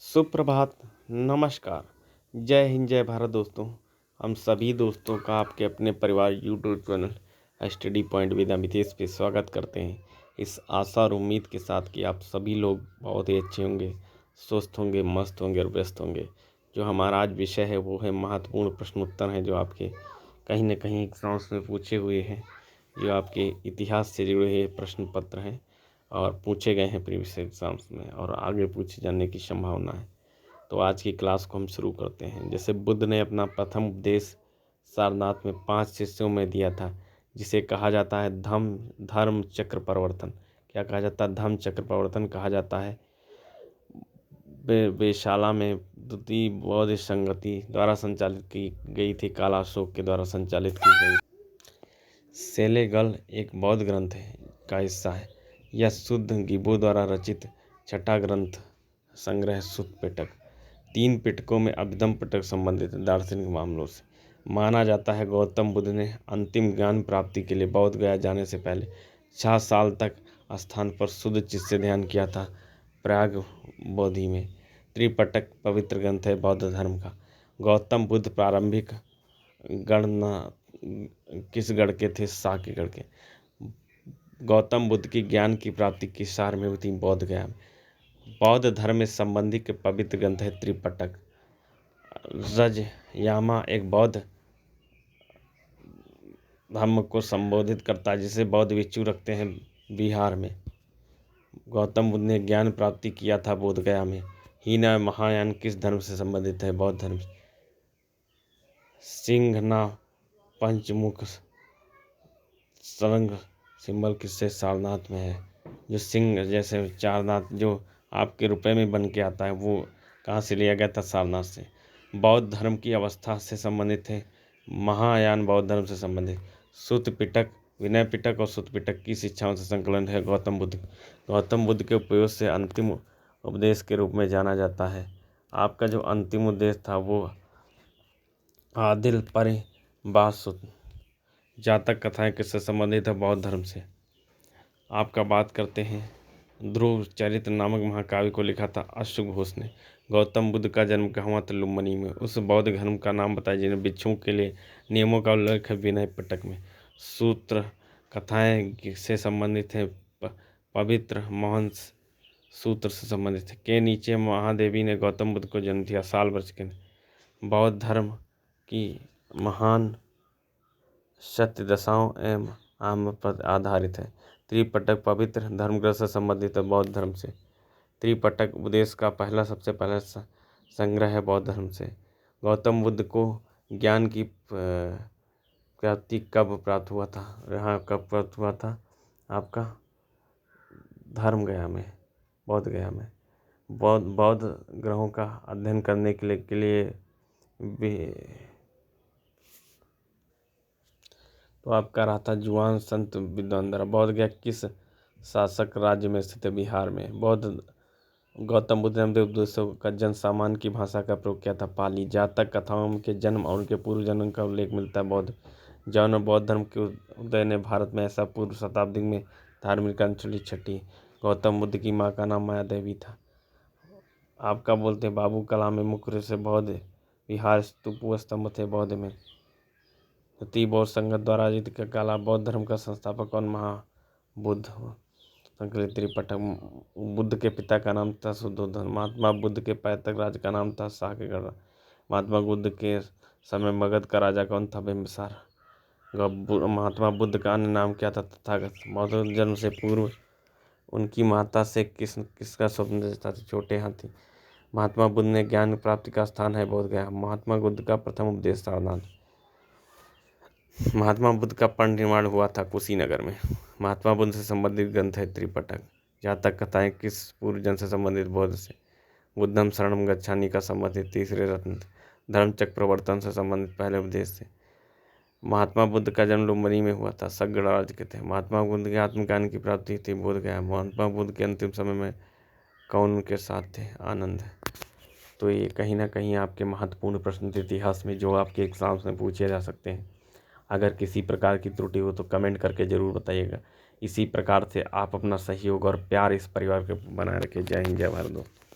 सुप्रभात, नमस्कार, जय हिंद, जय भारत दोस्तों। हम सभी दोस्तों का आपके अपने परिवार YouTube channel study point with Amitesh पे स्वागत करते हैं, इस आशा और उम्मीद के साथ कि आप सभी लोग बहुत ही अच्छे होंगे, स्वस्थ होंगे, मस्त होंगे और व्यस्त होंगे। जो हमारा आज विषय है वो है महत्वपूर्ण प्रश्न उत्तर हैं जो आपके कहीं ना कहीं एग्जाम्स में पूछे हुए हैं, जो आपके इतिहास से जुड़े हुए प्रश्न पत्र हैं और पूछे गए हैं प्रीवियस एग्ज़ाम्स में और आगे पूछे जाने की संभावना है। तो आज की क्लास को हम शुरू करते हैं। जैसे बुद्ध ने अपना प्रथम उपदेश सारनाथ में 5 शिष्यों में दिया था, जिसे कहा जाता है धर्म चक्र परिवर्तन। क्या कहा जाता है? धम्म चक्र परिवर्तन कहा जाता है। वेशाला में द्वितीय बौद्ध संगति द्वारा संचालित की गई थी, कालाशोक के द्वारा संचालित की गई। सेलेगल एक बौद्ध ग्रंथ का हिस्सा है। यह शुद्ध गिबो द्वारा रचित छठा ग्रंथ संग्रह सुत्त पिटक। 3 पिटकों में अभिधम्म पिटक संबंधित दार्शनिक मामलों से। माना जाता है गौतम बुद्ध ने अंतिम ज्ञान प्राप्ति के लिए बौद्ध गया जाने से पहले 6 साल तक स्थान पर शुद्ध चित्त से ध्यान किया था। प्रयाग बोधि में। त्रिपिटक पवित्र ग्रंथ है बौद्ध धर्म का। गौतम बुद्ध प्रारंभिक गणना किस गढ़ के थे? साक्य गढ़ के। गौतम बुद्ध की ज्ञान की प्राप्ति की सार में हुई बौद्ध गया में। बौद्ध धर्म में संबंधित के पवित्र ग्रंथ है त्रिपिटक। रजयामा एक बौद्ध धर्म को संबोधित करता है, जिसे बौद्ध भिक्षु रखते हैं बिहार में। गौतम बुद्ध ने ज्ञान प्राप्ति किया था बोध गया में। हीना महायान किस धर्म से संबंधित है? बौद्ध धर्म से। सिंघना पंचमुख सरंग सिंबल किससे? सारनाथ में है। जो सिंह जैसे चार दांत जो आपके रुपए में बन के आता है, वो कहाँ से लिया गया था? सारनाथ से। बौद्ध धर्म की अवस्था से संबंधित है। महायान बौद्ध धर्म से संबंधित। सुत्त पिटक, विनय पिटक और सुत्त पिटक की शिक्षाओं से संकलन है गौतम बुद्ध। गौतम बुद्ध के उपयोग से अंतिम उपदेश के रूप में जाना जाता है। आपका जो अंतिम उपदेश था वो आदिल परिभाषित। जातक कथाएं किससे संबंधित है? बौद्ध धर्म से। आपका बात करते हैं ध्रुव चरित्र नामक महाकाव्य को लिखा था अश्वघोष ने। गौतम बुद्ध का जन्म कहाँ हुआ था? लुम्बिनी में। उस बौद्ध धर्म का नाम बताइए जिन्हें भिक्षुओं के लिए नियमों का उल्लेख है विनय पिटक में। सूत्र कथाएं से संबंधित है पवित्र मोहन सूत्र से संबंधित है। के नीचे महादेवी ने गौतम बुद्ध को जन्म दिया, साल वर्ष के। बौद्ध धर्म की महान सत्य दशाओं एवं आम पर आधारित है। त्रिपिटक पवित्र धर्मग्रंथ से संबंधित है बौद्ध धर्म से। त्रिपिटक उपदेश का सबसे पहला संग्रह है बौद्ध धर्म से। गौतम बुद्ध को ज्ञान की प्राप्ति कब प्राप्त हुआ था? यहाँ कब प्राप्त हुआ था? आपका धर्म गया में, बौद्ध गया में। बौद्ध ग्रहों का अध्ययन करने के लिए तो आपका रहा था जुआन संत विद्वान द्वारा। बौद्ध गया किस शासक राज्य में स्थित है? बिहार में। गौतम बुद्ध ने उपदेशों का जन सामान्य की भाषा का प्रयोग किया था, पाली। जातक कथाओं के जन्म और उनके पूर्व जन्म का उल्लेख मिलता है बौद्ध। जैन और बौद्ध धर्म के उदय ने भारत में ऐसा पूर्व शताब्दी में धार्मिक अंचली छठी। गौतम बुद्ध की माँ का नाम माया देवी था। आपका बोलते हैं बाबू कला में मुख्य रूप से बौद्ध विहार स्तूप व स्तंभ थे बौद्ध में। द्वितीय बौद्ध संगत द्वारा आयोजित का काला बौद्ध धर्म का संस्थापक कौन? महाबुद्ध। संकलित त्रिपिटक। बुद्ध के पिता का नाम था शुद्धोधन। महात्मा बुद्ध के पैतृक राज्य का नाम था साक्यगढ़। महात्मा बुद्ध के समय मगध का राजा कौन था? बिंबिसार। महात्मा बुद्ध का अन्य नाम क्या था? तथागत। बौद्ध जन्म से पूर्व उनकी माता से किसका स्वप्न था? छोटे हाथी। महात्मा बुद्ध ने ज्ञान प्राप्ति का स्थान है बोध गया। महात्मा बुद्ध का प्रथम उपदेश सारनाथ। महात्मा बुद्ध का परिनिर्वाण हुआ था कुशीनगर में। महात्मा बुद्ध से संबंधित ग्रंथ है त्रिपिटक। जातक कथाएं किस पूर्व जन से संबंधित? बौद्ध से। बुद्धम शरणम गच्छामि का संबंधित तीसरे रत्न। धर्म चक्र प्रवर्तन से संबंधित पहले उपदेश से। महात्मा बुद्ध का जन्म लुम्बिनी में हुआ था, सगड़ राज्य के थे। महात्मा बुद्ध के आत्मज्ञान की प्राप्ति थी बोध गया। महात्मा बुद्ध के अंतिम समय में कौन उनके साथ थे? आनंद। तो ये कहीं ना कहीं आपके महत्वपूर्ण प्रश्न थे इतिहास में, जो आपके एग्जाम्स में पूछे जा सकते हैं। अगर किसी प्रकार की त्रुटि हो तो कमेंट करके ज़रूर बताइएगा। इसी प्रकार से आप अपना सहयोग और प्यार इस परिवार के बनाए रखें। जय हिंद, जय भारत दोस्तों।